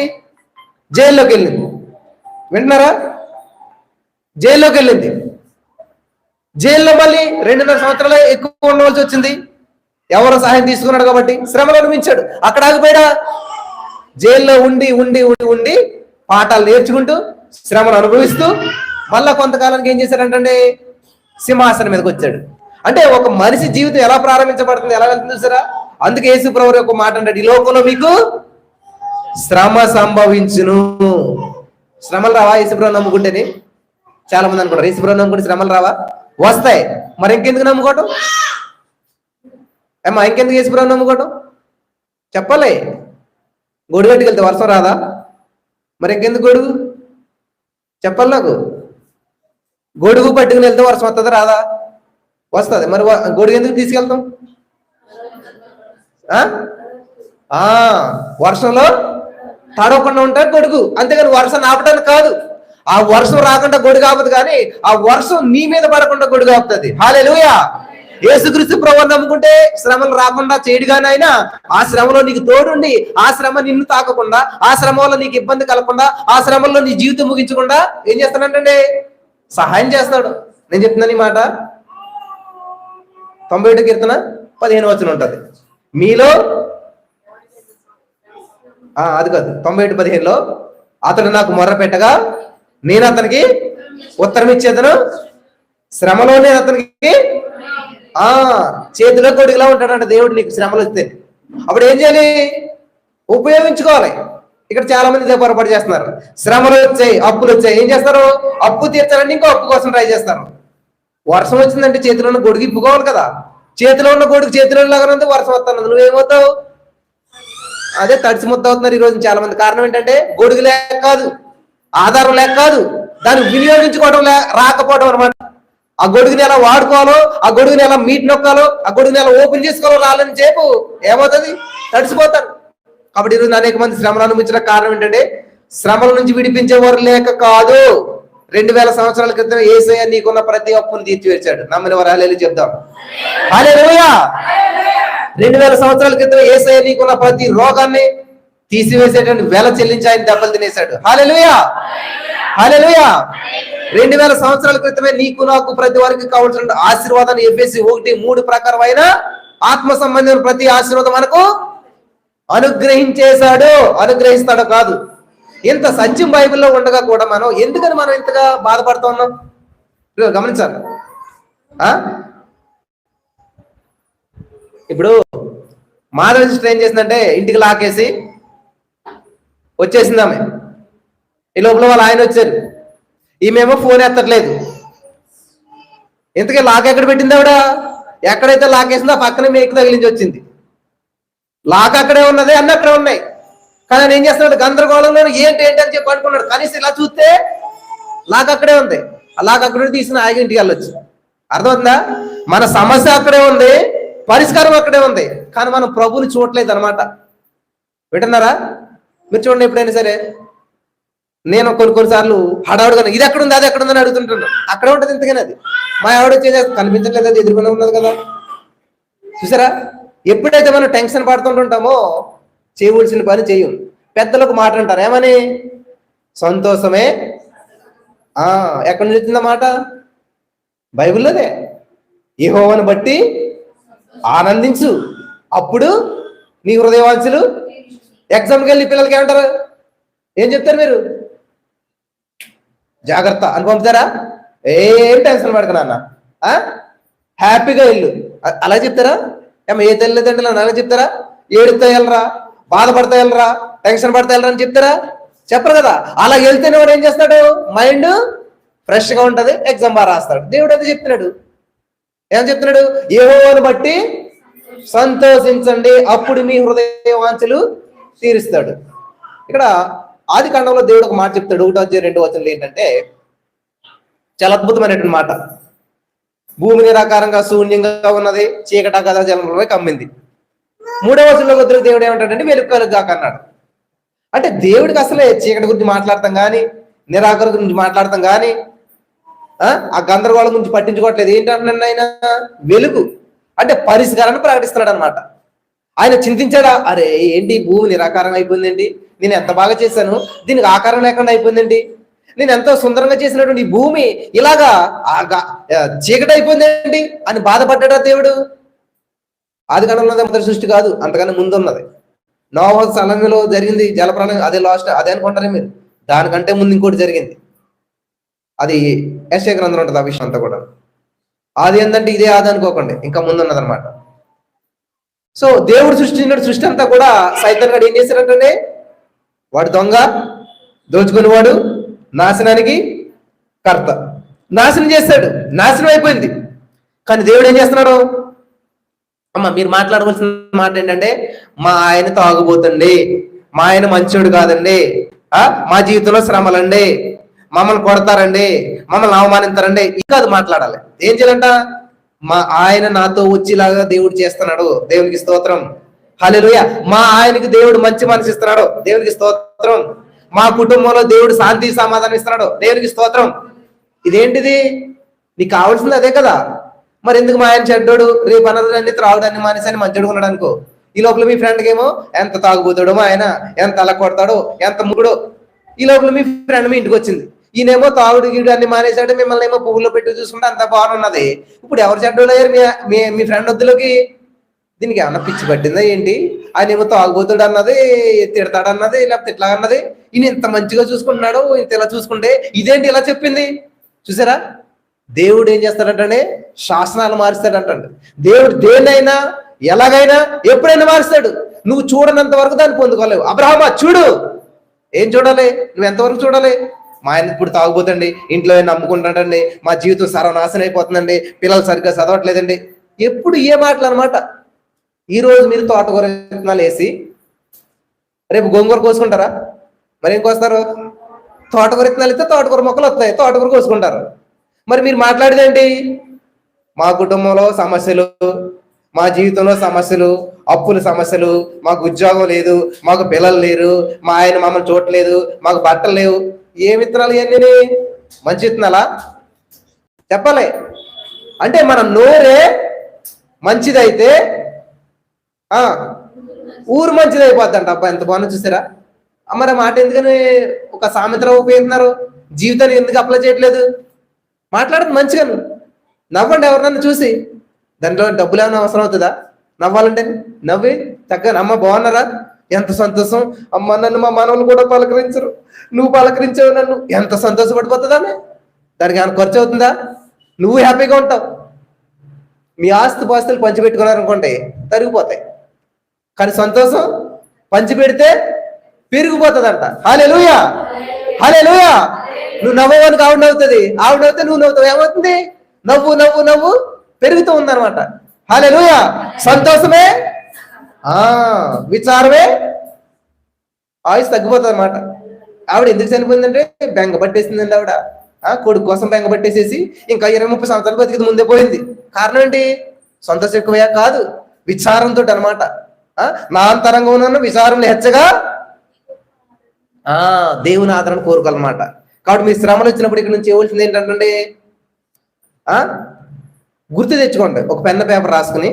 జైల్లోకి వెళ్ళింది. వింటున్నారా? జైల్లోకి వెళ్ళింది. జైల్లో మళ్ళీ 2.5 సంవత్సరాలు ఎక్కువ ఉండవలసి వచ్చింది. ఎవరో సహాయం తీసుకున్నాడు కాబట్టి శ్రమలు అనుభవించాడు. అక్కడ ఆగిపోయాడా? జైల్లో ఉండి ఉండి ఉండి ఉండి పాఠాలు నేర్చుకుంటూ శ్రమను అనుభవిస్తూ మళ్ళా కొంతకాలానికి ఏం చేశాడంటే సింహాసనం మీదకి వచ్చాడు. అంటే ఒక మనిషి జీవితం ఎలా ప్రారంభించబడుతుంది, ఎలా వెళ్తుంది చూసారా? అందుకే యేసు ప్రభువు ఒక మాట అంటాడు, ఈ లోకంలో మీకు శ్రమ సంభవించును. శ్రమలు రావా యేసు ప్రభువుని నమ్ముకుంటేనే? చాలా మంది అనుకుంటారు యేసు ప్రభువుని నమ్ముకుంటే శ్రమలు రావా? వస్తాయి. మరి ఇంకెందుకు నమ్ముకోవటం? ఏమా ఇంకెందుకు యేసు ప్రభువుని నమ్ముకోవటం? చెప్పలే. గొడుగు పెట్టుకెళ్తే వర్షం రాదా? మరి ఇంకెందుకు గొడుగు? చెప్పాలి నాకు. గొడుగు పట్టుకుని వెళ్తే వర్షం వస్తుందా రాదా? వస్తుంది. మరి గొడుగు ఎందుకు తీసుకెళ్తాం? వర్షంలో తడవకుండా ఉంటారు గొడుగు, అంతేగాని వర్షం ఆపడానికి కాదు. ఆ వర్షం రాకుండా గొడుగు ఆపదు, కానీ ఆ వర్షం నీ మీద పడకుండా గొడుగు ఆపుతుంది. హల్లెలూయా. యేసుక్రీస్తు ప్రభువుని నమ్ముకుంటే శ్రమలు రాకుండా చేయడుగానే ఆయన ఆ శ్రమలో నీకు తోడుండి, ఆ శ్రమ నిన్ను తాకకుండా, ఆ శ్రమ వల్ల నీకు ఇబ్బంది కలగకుండా, ఆ శ్రమల్లో నీ జీవితం ముగించకుండా ఏం చేస్తానంటే సహాయం చేస్తాడు. నేను చెప్తున్నాను ఈ మాట. 91 కీర్తన 15 వచనం ఉంటుంది మీలో. అది కాదు, 91:15లో అతడు నాకు మొర్ర పెట్టగా నేను అతనికి ఉత్తరం ఇచ్చేదను, శ్రమలో నేను అతనికి చేతిలో కొడుకులా ఉంటాడంట దేవుడు. నీకు శ్రమలు వస్తే అప్పుడు ఏం చేయాలి? ఉపయోగించుకోవాలి. ఇక్కడ చాలా మంది ఇదే పొరపాటు చేస్తున్నారు. శ్రమలు వచ్చాయి, అప్పులు వచ్చాయి, ఏం చేస్తారు? అప్పు తీర్చాలంటే ఇంకో అప్పు కోసం ట్రై చేస్తారు. వర్షం వచ్చిందంటే చేతిలో ఉన్న గొడుగు ఇప్పుకోవాలి కదా. చేతిలో ఉన్న గొడుగు చేతిలో లాగానే వర్షం వస్తున్నది, నువ్వేమవుతావు? అదే తడిసి ముద్ద అవుతున్నారు ఈ రోజు చాలా మంది. కారణం ఏంటంటే గొడుగు లేక కాదు, ఆధారం లేక కాదు, దాన్ని వినియోగించుకోవడం రాకపోవడం అనమాట. ఆ గొడుగుని ఎలా వాడుకోవాలో, ఆ గొడుగుని ఎలా మీట్ నొక్కాలో, ఆ గొడుగుని ఎలా ఓపెన్ చేసుకోవాలో రాలని చెప్పు ఏమవుతుంది? తడిసిపోతారు. కాబట్టి ఈరోజు అనేక మంది శ్రమలు అనుభవించడానికి కారణం ఏంటంటే శ్రమల నుంచి విడిపించేవారు లేక కాదు. 2000 సంవత్సరాల క్రితం యేసయ్య నీకున్న ప్రతి అప్పును తీర్చివేశాడు. నమ్మిన వారు హల్లెలూయా చెప్దాం. హల్లెలూయా. 2000 సంవత్సరాల క్రితం యేసయ్య నీకున్న ప్రతి రోగాన్ని తీసివేసేటువంటి వెల చెల్లించి ఆయన దెబ్బలు తినేశాడు. హల్లెలూయా. హల్లెలూయా. 2000 సంవత్సరాల క్రితమే నీకు నాకు ప్రతి వారికి కావాల్సిన ఆశీర్వాదాన్ని ఎఫెసీ 1:3 ప్రకారమైన ఆత్మ సంబంధమైన ప్రతి ఆశీర్వాదం మనకు అనుగ్రహించేశాడు. అనుగ్రహిస్తాడు కాదు. ఇంత సత్యం బైబిల్లో ఉండగా కూడా మనం ఎందుకని ఇంతగా బాధపడుతూ ఉన్నాం? గమనించాలి. ఇప్పుడు మాధవ సిస్టర్ ఏం చేసిందంటే ఇంటికి లాకేసి వచ్చేసింది ఆమె. ఈ లోపల వాళ్ళు ఆయన వచ్చారు. ఈమెమో ఫోన్ ఎత్తట్లేదు. ఇంతకీ లాక్ ఎక్కడ పెట్టింది ఆవిడ? ఎక్కడైతే లాక్ వేసిందో ఆ పక్కనే మేకు తగిలించి వచ్చింది. లాక్ అక్కడే ఉన్నది, అన్నీ అక్కడే ఉన్నాయి. కానీ ఆయన ఏం చేస్తున్నాడు? గందరగోళంలో ఏంటి అని చెప్పి అనుకున్నాడు. కనీసం ఇలా చూస్తే లాక్ అక్కడే ఉంది. ఆ లాక్ అక్కడే తీసుకుని ఆగి ఇంటికి వెళ్ళొచ్చు. అర్థమవుతుందా? మన సమస్య అక్కడే ఉంది, పరిష్కారం అక్కడే ఉంది, కానీ మనం ప్రభువుని చూడలేదు అనమాట. వింటున్నారా? మీరు చూడండి, ఎప్పుడైనా సరే నేను కొన్నిసార్లు హడావుడుగా ఇది ఎక్కడుంది అది ఎక్కడుందని అడుగుతుంటాను. అక్కడే ఉంటుంది ఇంతగానే. అది మా ఆవిడ వచ్చేది కనిపించట్లేదు, అది ఎదుర్కొనే ఉన్నది కదా. చూసారా? ఎప్పుడైతే మనం టెన్షన్ పడుతుంటామో చేయవలసిన పని చేయం. పెద్దలకు మాట అంటారు ఏమని? సంతోషమే ఎక్కడి నుంచి వచ్చిందా మాట? బైబిల్లోనే. యెహోవాను బట్టి ఆనందించు, అప్పుడు నీ హృదయవాంఛలు. ఎగ్జామ్కి వెళ్ళి పిల్లలకి ఏమంటారు? ఏం చెప్తారు మీరు? జాగ్రత్త అని పంపుతారా? ఏం టెన్షన్ పడక నాన్న, హ్యాపీగా వెళ్ళు అలా చెప్తారా? ఏ తల్లిదండ్రులు అలా చెప్తారా? ఏడుతా వెళ్ళరా, బాధపడతా వెళ్ళరా, టెన్షన్ పడతా వెళ్ళరా అని చెప్తారా? చెప్పరు కదా. అలా వెళ్తేనే వాడు ఏం చేస్తాడు? మైండ్ ఫ్రెష్ గా ఉంటది, ఎగ్జామ్ బాగా రాస్తాడు. దేవుడు అయితే చెప్తున్నాడు, ఏం చెప్తున్నాడు? యెహోవాను బట్టి సంతోషించండి, అప్పుడు మీ హృదయ వాంఛలు తీరుస్తాడు. ఇక్కడ ఆది కాండంలో దేవుడు ఒక మాట చెప్తాడు. 1-2 వచనాలు ఏంటంటే చాలా అద్భుతమైనటువంటి మాట. భూమి నిరాకారంగా శూన్యంగా ఉన్నది, చీకట కదా జలంలో కమ్మింది. 3వ వచనంలో కొద్దిగా దేవుడు ఏమంటాడంటే వెలుగు కలుగుగాక అన్నాడు. అంటే దేవుడికి అసలే చీకటి గురించి మాట్లాడతాం కానీ, నిరాకారం గురించి మాట్లాడతాం కానీ, ఆ గందరగోళం గురించి పట్టించుకోవట్లేదు. ఏంటంటే ఆయన వెలుగు అంటే పరిష్కారాన్ని ప్రకటిస్తున్నాడు అనమాట. ఆయన చింతించాడా? అరే ఏంటి భూమి నిరాకారం అయిపోయిందండి, నేను ఎంత బాగా చేశాను దీనికి ఆకారం లేకుండా అయిపోయిందండి, నేను ఎంతో సుందరంగా చేసినటువంటి ఈ భూమి ఇలాగా చీకటి అయిపోయిందండి అని బాధపడ్డాడా దేవుడు? ఆది కాలంలో మొదటి సృష్టి కాదు, అంతకన్నా ముందు ఉన్నది. నోవహు సమయంలో జరిగింది జలప్రళయం, అదే లాస్ట్, అదే అనుకుంటారే మీరు. దానికంటే ముందు ఇంకోటి జరిగింది, అది యెషయా గ్రంథంలో ఉంటుంది ఆ విషయం అంతా కూడా. ఆది ఏంటంటే ఇదే ఆది అనుకోకండి, ఇంకా ముందు ఉన్నదనమాట. సో దేవుడు సృష్టించిన సృష్టి అంతా కూడా సైతాన్ గాడు ఏం చేశారంటే, వాడు దొంగ, దోచుకునేవాడు, నాశనానికి కర్త. నాశనం చేశాడు, నాశనం అయిపోయింది. కానీ దేవుడు ఏం చేస్తున్నాడు? అమ్మ మీరు మాట్లాడవలసిన మాట ఏంటంటే, మా ఆయన తాగుబోతండి, మా ఆయన మంచోడు కాదండి, మా జీవితంలో శ్రమలండి, మమ్మల్ని కొడతారండి, మమ్మల్ని అవమానిస్తారండి, ఇంకా అది మాట్లాడాలి. ఏం చేయాలంట? మా ఆయన నాతో వచ్చేలాగా దేవుడు చేస్తున్నాడు, దేవునికి స్తోత్రం, హల్లెలూయా. మా ఆయనకి దేవుడు మంచి మనసు ఇస్తున్నాడు, దేవునికి స్తోత్రం. మా కుటుంబంలో దేవుడు శాంతి సమాధానం ఇస్తున్నాడు, దేవునికి స్తోత్రం. ఇదేంటిది? నీకు కావాల్సింది అదే కదా. మరి ఎందుకు మా ఆయన చెడ్డోడు, రేపు అన్నదాన్ని త్రాగుడాన్ని మానేసని మంచోడు ఉన్నాడు అనుకో, ఈ లోపల మీ ఫ్రెండ్కి ఏమో ఎంత తాగుబోతాడో మా ఆయన, ఎంత అలా కొడతాడో, ఎంత ముగ్గుడో. ఈ లోపల మీ ఫ్రెండ్ మీ ఇంటికి వచ్చింది, ఈయనేమో తాగుడు గీడు అన్ని మానేశాడు, మిమ్మల్ని ఏమో పువ్వులో పెట్టి చూసుకుంటే అంత బాగున్నది. ఇప్పుడు ఎవరు చెడ్డోళ్ళు అయ్యారు? మీ ఫ్రెండ్ వద్దులోకి. దీనికి ఏమన్నా పిచ్చి పట్టిందా ఏంటి? ఆయన ఏమో తాగుబోతాడు అన్నది, తిడతాడు అన్నది, లేకపోతే ఇట్లా అన్నది. ఈయన ఇంత మంచిగా చూసుకుంటున్నాడు, ఇంత ఇలా చూసుకుంటే ఇదేంటి ఇలా చెప్పింది? చూసారా? దేవుడు ఏం చేస్తాడంటే శాసనాలు మారుస్తాడంటండి. దేవుడు దేన్నైనా ఎలాగైనా ఎప్పుడైనా మారుస్తాడు. నువ్వు చూడనంత వరకు దాన్ని పొందుకోలేవు. అబ్రహామా చూడు, ఏం చూడాలి? నువ్వు ఎంతవరకు చూడాలి? మా ఆయన ఇప్పుడు తాగుపోతండి, ఇంట్లో నమ్ముకుంటాడండి, మా జీవితం సర్వనాశనం అయిపోతుందండి, పిల్లలు సరిగ్గా చదవట్లేదండి, ఎప్పుడు ఏ మాటలు అనమాట. ఈరోజు మీరు తోటకూర విత్తనాలు వేసి రేపు గోంగూర కోసుకుంటారా? మరి ఏం కోస్తారు? తోటకూర విత్తనాలు ఇస్తే తోటకూర మొక్కలు వస్తాయి, తోటకూర కోసుకుంటారు. మరి మీరు మాట్లాడేదేంటి? మా కుటుంబంలో సమస్యలు, మా జీవితంలో సమస్యలు, అప్పుల సమస్యలు, మాకు ఉద్యోగం లేదు, మాకు పిల్లలు లేరు, మా ఆయన మమ్మల్ని చూడలేదు, మాకు బట్టలు లేవు. ఏ విత్తనాలు ఇవన్నీ? మంచి విత్తనాలా? చెప్పాలి. అంటే మన నోరే మంచిదైతే ఊరు మంచిది అయిపోద్దంట. అబ్బా ఎంత బాగున్నా చూసారా? మరి మాట ఎందుకని ఒక సామెతలో ఉపయోగిస్తున్నారు? జీవితాన్ని ఎందుకు అప్లై చేయట్లేదు? మాట్లాడదు మంచిగా, నవ్వండి ఎవరినన్నా చూసి. దాంట్లో డబ్బులు ఏమైనా అవసరం అవుతుందా నవ్వాలంటే? నవ్వి చక్కగా అమ్మ బాగున్నారా, ఎంత సంతోషం, అమ్మ నన్ను మా మనవలు కూడా పలకరించరు, నువ్వు పలకరించావు నన్ను, ఎంత సంతోషపడిపోతుందా? దానికి ఏమైనా ఖర్చు అవుతుందా? నువ్వు హ్యాపీగా ఉంటావు. మీ ఆస్తి పాస్తులు పంచిపెట్టుకున్నారనుకోండి తరిగిపోతాయి, కానీ సంతోషం పంచిపెడితే పెరిగిపోతుందంట. హల్లెలూయా, హల్లెలూయా. నువ్వు నవ్వడానికి ఆవిడ నవ్వుతుంది, ఆవిడ నవ్వుతే నువ్వు నవ్వుతావు. ఏమవుతుంది? నవ్వు నవ్వు నవ్వు పెరుగుతూ ఉందన్నమాట. హల్లెలూయా. సంతోషమే విచారమే ఆయుష్ తగ్గిపోతుంది అనమాట. ఆవిడ ఎందుకు చనిపోయిందంటే బెంగ పట్టేసిందండి. ఆవిడ కొడుకు కోసం బెంగ పట్టేసేసి ఇంకా 20-30 సంవత్సరాలు బతికి ముందే పోయింది. కారణం ఏంటి? సంతోషం ఎక్కువయా? కాదు, విచారంతో అనమాట. నా అంతరంగం ఉన్న విచారం హెచ్చగా దేవుని ఆదరణ కోరుకోవాలన్నమాట. కాబట్టి మీ శ్రమలు వచ్చినప్పుడు ఇక్కడ నుంచి ఇవ్వాల్సింది ఏంటంటే గుర్తు తెచ్చుకోండి. ఒక పెన్ పేపర్ రాసుకుని,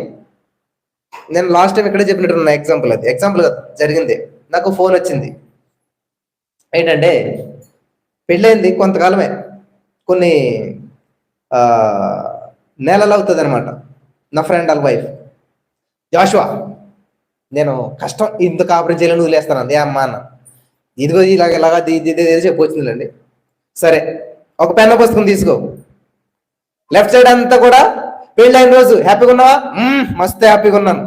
నేను లాస్ట్ టైం ఇక్కడే చెప్పినట్టున్నా ఎగ్జాంపుల్, అది ఎగ్జాంపుల్ జరిగింది. నాకు ఫోన్ వచ్చింది. ఏంటంటే పెళ్ళైంది కొంతకాలమే, కొన్ని నెలలు అవుతుంది అనమాట. నా ఫ్రెండ్ వాళ్ళ వైఫ్ జాషువా, నేను కష్టం ఇంత కాపురం చేయాలని వదిలేస్తాను. ఏ అమ్మా అన్న, ఇదిగో ఇలాగ చెప్పొచ్చిందండి. సరే, ఒక పెన్న పుస్తకం తీసుకో, లెఫ్ట్ సైడ్ అంతా కూడా పెళ్ళైన రోజు హ్యాపీగా ఉన్నావా? మస్తు హ్యాపీగా ఉన్నాను.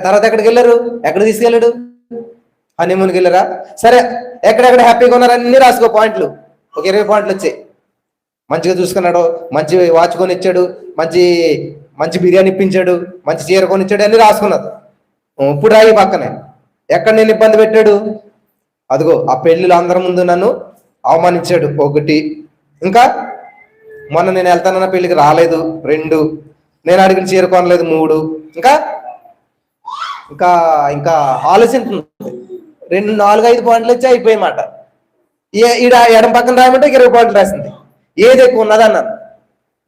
తర్వాత ఎక్కడికి వెళ్ళారు? ఎక్కడ తీసుకెళ్ళాడు? హనీమూన్కి వెళ్ళారా? సరే, ఎక్కడెక్కడ హ్యాపీగా ఉన్నారు అన్ని రాసుకో, పాయింట్లు. ఒక 20 పాయింట్లు వచ్చాయి. మంచిగా చూసుకున్నాడు, మంచి వాచ్ కొని ఇచ్చాడు, మంచి మంచి బిర్యానీ ఇప్పించాడు, మంచి చీర కొని ఇచ్చాడు, అన్ని రాసుకున్నారు. ఇప్పుడు రాయి పక్కనే ఎక్కడ నేను ఇబ్బంది పెట్టాడు? అదిగో ఆ పెళ్ళిలో అందరి ముందు నన్ను అవమానించాడు, ఒకటి. ఇంకా మొన్న నేను వెళ్తానన్న పెళ్లికి రాలేదు, 2. నేను అడిగిన చీర కొనలేదు, 3. ఇంకా ఇంకా ఇంకా ఆలోచించింది. 2, 4, 5 పాయింట్లు వచ్చి అయిపోయామాట. ఈడ ఎడం పక్కన రాయమంటే 20 పాయింట్లు రాసింది. ఏది ఎక్కువ ఉన్నది అన్నాను,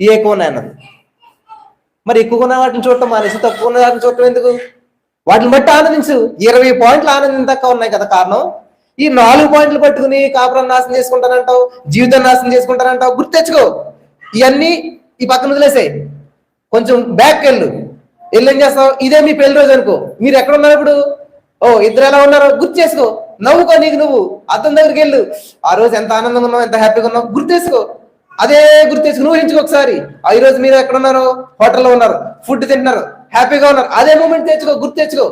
ఏ ఎక్కువ ఉన్నాయి అన్నది. మరి ఎక్కువ ఉన్న వాటిని చూడటం మానేసి తక్కువ ఉన్న వాటిని చూడటం ఎందుకు? వాటిని బట్టి ఆనందించు. 20 పాయింట్లు ఆనందించక ఉన్నాయి కదా కారణం. ఈ 4 పాయింట్లు పట్టుకుని కాపురం నాశనం చేసుకుంటానంటావు, జీవితం నాశనం చేసుకుంటానంటావు. గుర్తు తెచ్చుకో. ఇవన్నీ ఈ పక్కన వదిలేసాయి. కొంచెం బ్యాక్ వెళ్ళు ఏం చేస్తావు? ఇదే మీ పెళ్లి రోజు అనుకో. మీరు ఎక్కడ ఉన్నారు ఇప్పుడు? ఓ ఇద్దరు ఎలా ఉన్నారో గుర్తు చేసుకో. నవ్వుకో నీకు నువ్వు. అతని దగ్గరికి వెళ్ళు. ఆ రోజు ఎంత ఆనందంగా ఉన్నావు, ఎంత హ్యాపీగా ఉన్నావు గుర్తు చేసుకో. అదే గుర్తు తెచ్చుకుని ఊహించుకో ఒకసారి. ఈ రోజు మీరు ఎక్కడ ఉన్నారు? హోటల్లో ఉన్నారు, ఫుడ్ తింటున్నారు, హ్యాపీగా ఉన్నారు. అదే మూమెంట్ తెచ్చుకో, గుర్తు తెచ్చుకో.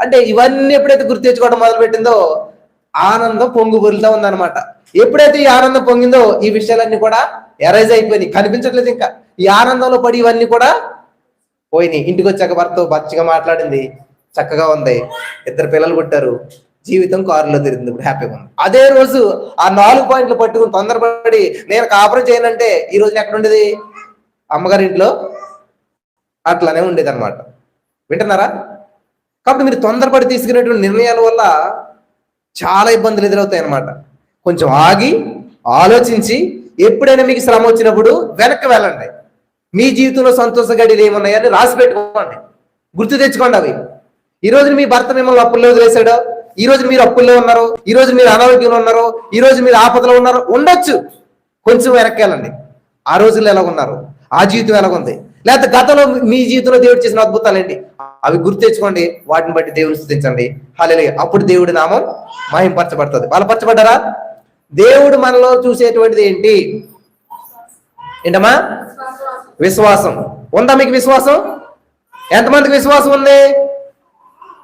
అంటే ఇవన్నీ ఎప్పుడైతే గుర్తు తెచ్చుకోవడం మొదలు పెట్టిందో ఆనందం పొంగు పొరులుతా ఉందన్నమాట. ఎప్పుడైతే ఈ ఆనందం పొంగిందో ఈ విషయాలన్నీ కూడా ఎరైజ్ అయిపోయినాయి, కనిపించట్లేదు. ఇంకా ఈ ఆనందంలో పడి ఇవన్నీ కూడా పోయినాయి. ఇంటికి వచ్చాక భర్తతో మంచిగా మాట్లాడింది, చక్కగా ఉంది, 2 పిల్లలు పుట్టారు, జీవితం కారులో తిరిగింది, ఇప్పుడు హ్యాపీగా ఉంది. అదే రోజు ఆ 4 పాయింట్లు పట్టుకుని తొందరపడి నేను కాపురం చేయనంటే ఈ రోజు ఎక్కడ ఉండేది? అమ్మగారి ఇంట్లో అట్లానే ఉండేది అనమాట. వింటున్నారా? కాబట్టి మీరు తొందరపడి తీసుకునేటువంటి నిర్ణయాల వల్ల చాలా ఇబ్బందులు ఎదురవుతాయి అన్నమాట. కొంచెం ఆగి ఆలోచించి ఎప్పుడైనా మీకు శ్రమ వచ్చినప్పుడు వెనక్కి వెళ్ళండి. మీ జీవితంలో సంతోష గడియలు ఏమున్నాయని రాసి పెట్టుకోండి, గుర్తు తెచ్చుకోండి అవి. ఈ రోజు మీ భర్త మిమ్మల్ని అప్పుల్లో వదిలేశాడో, ఈ రోజు మీరు అప్పుల్లో ఉన్నారో, ఈ రోజు మీరు అనారోగ్యంలో ఉన్నారో, ఈ రోజు మీరు ఆపదలో ఉన్నారో ఉండొచ్చు. కొంచెం వెనక్కి వెళ్ళండి. ఆ రోజుల్లో ఎలా ఉన్నారు, ఆ జీవితం ఎలాగుంది, లేకపోతే గతంలో మీ జీవితంలో దేవుడు చేసిన అద్భుతాలు ఏంటి అవి గుర్తు తెచ్చుకోండి. వాటిని బట్టి దేవుని స్తుతించండి. హల్లెలూయా. అప్పుడు దేవుడి నామం మహింపరచబడుతుంది. బలపరచబడ్డారా? దేవుడు మనలో చూసేటువంటిది ఏంటి? ఏంటమ్మా? విశ్వాసం. ఉందా మీకు విశ్వాసం? ఎంతమందికి విశ్వాసం ఉంది?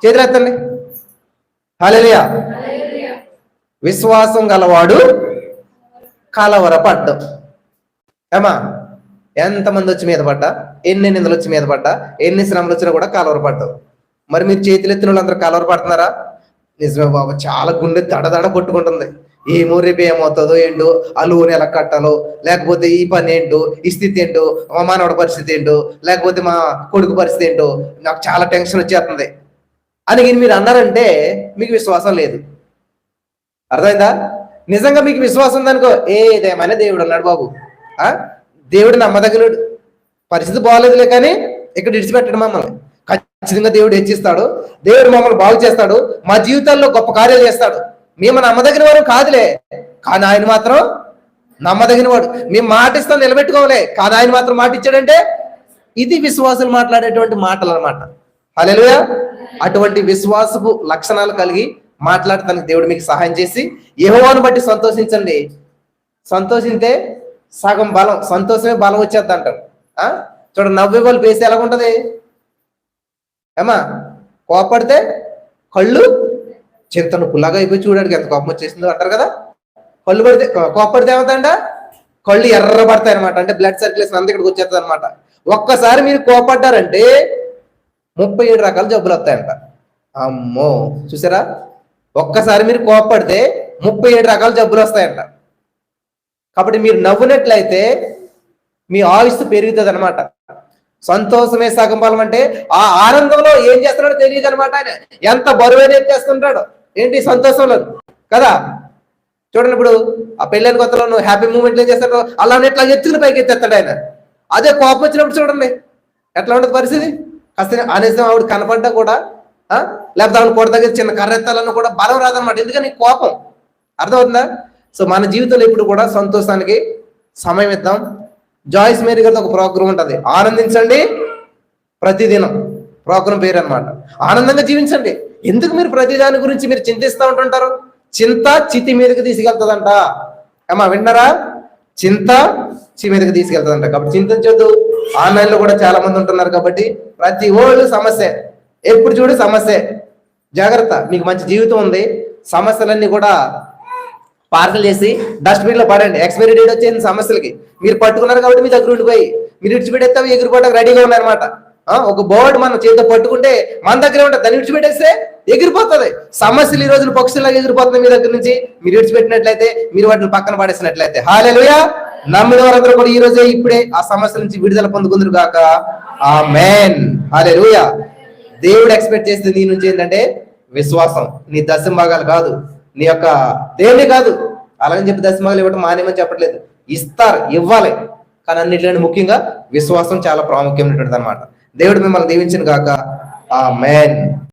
చేతులు ఎత్తండి. హల్లెలూయా. విశ్వాసం గలవాడు కలవరపడ్డం. ఏమా? ఎంతమంది వచ్చి మీద పడ్డా, ఎన్ని నిందలు వచ్చి మీద పడ్డా, ఎన్ని శ్రమలు వచ్చినా కూడా కలవరపడ్డావు. మరి మీరు చేతులు ఎత్తిన వాళ్ళందరూ కలవరపడుతున్నారా? నిజమే బాబు, చాలా గుండె దడదడ కొట్టుకుంటుంది. ఏమో రేపు ఏమవుతుందో ఏంటో, ఆ లోన్ ఎలా కట్టాలో, లేకపోతే ఈ పని ఏంటో, ఈ స్థితి ఏంటో, మా మానవుడి పరిస్థితి ఏంటో, లేకపోతే మా కొడుకు పరిస్థితి ఏంటో, నాకు చాలా టెన్షన్ వచ్చేస్తుంది అని మీరు అన్నారంటే మీకు విశ్వాసం లేదు. అర్థమైందా? నిజంగా మీకు విశ్వాసం ఉందనుకో, ఏదేమైనా దేవుడు అన్నాడు బాబు, దేవుడు నమ్మదగినడు, పరిస్థితి బాగోలేదులే కానీ ఇక్కడ విడిచిపెట్టడు మమ్మల్ని, ఖచ్చితంగా దేవుడు హెచ్చిస్తాడు, దేవుడు మమ్మల్ని బాగు చేస్తాడు, మా జీవితాల్లో గొప్ప కార్యాలు చేస్తాడు. మేము నమ్మదగిన వారు కాదులే, కానీ ఆయన మాత్రం నమ్మదగిన వాడు. మేము మాట ఇస్తాం నిలబెట్టుకోవాలే, కానీ ఆయన మాత్రం మాట ఇచ్చాడంటే ఇది విశ్వాసులు మాట్లాడేటువంటి మాటలు అన్నమాట. హల్లెలూయా. అటువంటి విశ్వాసపు లక్షణాలు కలిగి మాట్లాడటానికి దేవుడు మీకు సహాయం చేసి యెహోవాను బట్టి సంతోషించండి. సంతోషింతే సగం బలం, సంతోషమే బలం వచ్చేద్ది అంటారు. చూడ నవ్వే వాళ్ళు పేసి ఎలాగుంటది ఏమా? కోపడితే కళ్ళు చింతను పుల్లగా అయిపోయి చూడడానికి ఎంత కోపం వచ్చేసిందో అంటారు కదా. కళ్ళు పడితే కోపడితే ఏమవుతాయంట? కళ్ళు ఎర్ర పడతాయి అనమాట. అంటే బ్లడ్ సర్క్యులేషన్ అంతా ఇక్కడికి వచ్చేస్తుంది అనమాట. ఒక్కసారి మీరు కోపడ్డారంటే 37 రకాల జబ్బులు వస్తాయంట. అమ్మో, చూసారా? ఒక్కసారి మీరు కోపడితే 37 రకాల జబ్బులు వస్తాయంట. కాబట్టి మీరు నవ్వునట్లయితే మీ ఆయుస్సు పెరుగుతుంది అనమాట. సంతోషమే సగం బలం అంటే ఆ ఆనందంలో ఏం చేస్తున్నాడో తెలియదు అనమాట. ఆయన ఎంత బరువైన ఎత్తేస్తుంటాడు ఏంటి సంతోషంలో కదా. చూడండి, ఇప్పుడు ఆ పెళ్ళైన కొత్తలో నువ్వు హ్యాపీ మూమెంట్లు ఏం చేస్తాడో అలానే ఎట్లా ఎత్తుకుని పైకి ఎత్తేస్తాడు ఆయన. అదే కోపం వచ్చినప్పుడు చూడండి ఎట్లా ఉంటుంది పరిస్థితి. కాస్త అనేసి ఆవిడ కనపడ్డా కూడా, లేకపోతే ఆవిడ కొడ దగ్గర చిన్న కర్ర ఎత్తాలన్నా కూడా బలం రాదనమాట. ఎందుకని? కోపం. అర్థమవుతుందా? సో మన జీవితంలో ఇప్పుడు కూడా సంతోషానికి సమయం ఇద్దాం. జాయిస్ మేరీ గారితో ఒక ప్రోగ్రాం ఉంటుంది, ఆనందించండి ప్రతిదినం. ప్రోగ్రాం పేరు అనమాట. ఆనందంగా జీవించండి. ఎందుకు మీరు ప్రతి దాని గురించి మీరు చింతిస్తూ ఉంటుంటారు? చింత చితి మీదకి తీసుకెళ్తుందంట. అమ్మా విన్నారా? చింత చితి మీదకి తీసుకెళ్తుందంట. కాబట్టి చింతించొద్దు. ఆన్లైన్ లో కూడా చాలా మంది ఉంటున్నారు కాబట్టి ప్రతి ఓళ్ళు సమస్య, ఎప్పుడు చూడు సమస్య. జాగ్రత్త, మీకు మంచి జీవితం ఉంది. సమస్యలన్నీ కూడా పార్సల్ చేసి డస్ట్బిన్ లో పడండి. ఎక్స్పైరీ డేట్ వచ్చేది సమస్యలకి. మీరు పట్టుకున్నారు కాబట్టి మీ దగ్గర ఉండిపోయి మీరు విడిచిపెట్టేస్తావు, ఎగిరిపోవడానికి రెడీగా ఉన్నారనమాట. ఒక బోర్డు మనం చేతితో పట్టుకుంటే మన దగ్గరే ఉంటుంది, దాన్ని విడిచిపెట్టేస్తే ఎగిరిపోతుంది. సమస్యలు ఈ రోజున పక్షులాగా ఎగిరిపోతుంది మీ దగ్గర నుంచి. మీరు విడిచిపెట్టినట్లయితే, మీరు వాటిని పక్కన పడేసినట్లయితే. హల్లెలూయా. నమ్మిన వారందరూ కూడా ఈ రోజే ఇప్పుడే ఆ సమస్యల నుంచి విడుదల పొందుకుందరు గాక. ఆమేన్. హల్లెలూయా. దేవుడు ఎక్స్పెక్ట్ చేసేది నీ నుంచి ఏంటంటే విశ్వాసం. నీ దశంభాగాలు కాదు, నీ యొక్క దేవుడే కాదు. అలాగని చెప్పి దశంభాగాలు ఇవ్వడం మానేమని చెప్పట్లేదు, ఇస్తారు, ఇవ్వాలి. కానీ అన్నింటిలో ముఖ్యంగా విశ్వాసం చాలా ప్రాముఖ్యమైనటువంటిది అనమాట. దేవుడు మిమ్మల్ని దీవించిన గాక. ఆమేన్.